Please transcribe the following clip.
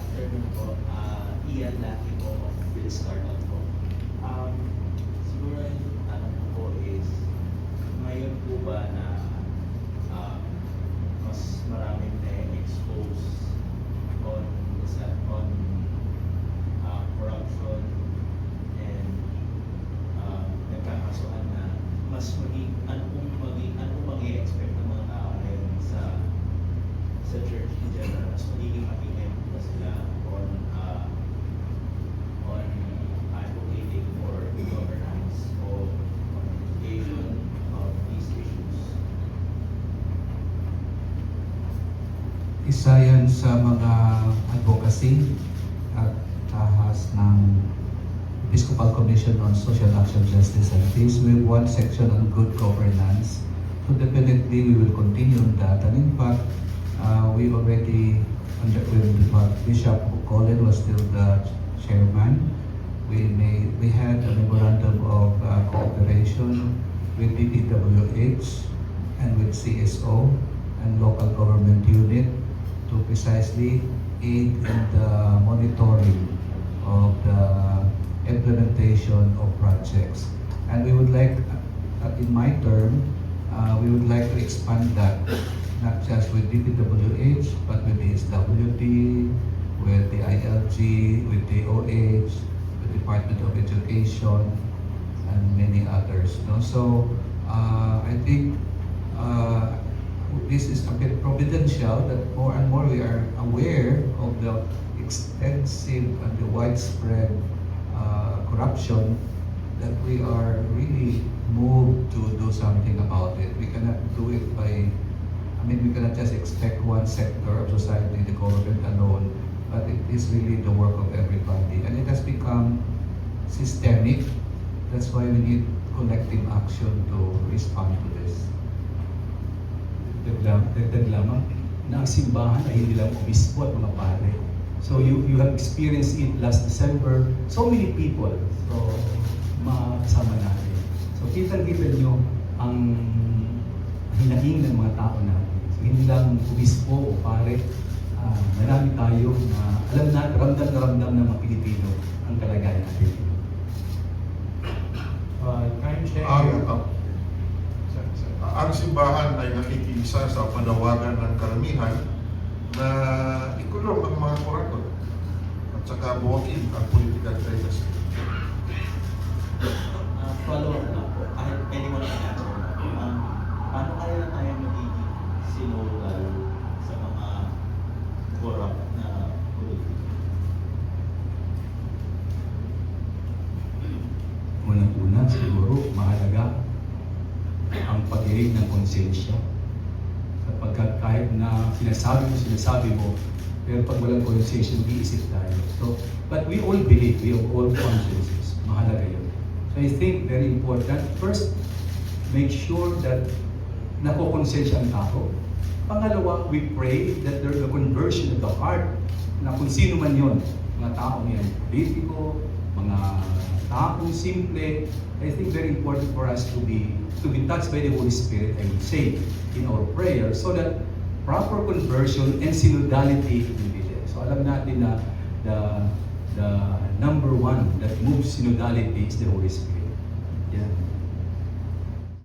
afternoon po. Ian Lucky po of Phil Startup po. Siguro yung tanong ko po is, ngayon po ba na mas maraming na-expose on corruption and nagkakasuhan na mas maging ano pong i-expect ng mga tao ngayon sa church in general, mas magiging matingin ba sila on advocating for governance o communication of these issues? Isa yan sa mga advocacy at tahas ng Episcopal Commission on Social Action, Justice and Peace. We have one section on good governance. So definitely we will continue on that. And in fact, we already, when Bishop Colin was still the chairman, we had a memorandum of cooperation with DPWH and with CSO and local government unit to precisely aid in the monitoring of the implementation of projects. And we would like, in my term, we would like to expand that, not just with DPWH, but with the SWD, with the ILG, with the OH, with Department of Education, and many others. No? So, I think this is a bit providential that more and more we are aware of the extensive and the widespread corruption, that we are really moved to do something about it. We cannot do it by, we cannot just expect one sector of society, the government alone, but it is really the work of everybody. And it has become systemic. That's why we need collective action to respond to this. Dagdag lamang na ang simbahan ay hindi lang obispo at mga pare. So you have experienced it last December. So many people, so makasama natin. So kita-kita nyo ang hinaing ng mga tao natin. So hindi lang obispo o pare, marami tayo na alam na, ramdam na ramdam ng mga Pilipino ang kalagayan natin. Time check. Ang simbahan ay nakikiisa sa panawagan ng karamihan na ikulong ang mga koruptor at saka buwagin ang political privacy. Follow up na po, kahit anyone can answer na po. Paano kaya tayo magiging sinugal sa mga corrupt na politiko? Unang-una siguro mahalaga ang pag-irig ng konsensya. Sapagkat kahit na sinasabi mo, pero pag walang konsensya, mag-iisip tayo. So, but we all believe, we have all consciences. Mahalaga yun. So I think very important, first, make sure that nakokonsensya ang tao. Pangalawa, we pray that there's a conversion of the heart na kung sino man yun, mga taong yan, politiko, mga taong simple. I think very important for us to be touched by the Holy Spirit, I would say, in our prayer, so that proper conversion and synodality will be there. So alam natin na the number one that moves synodality is the Holy Spirit. Yeah.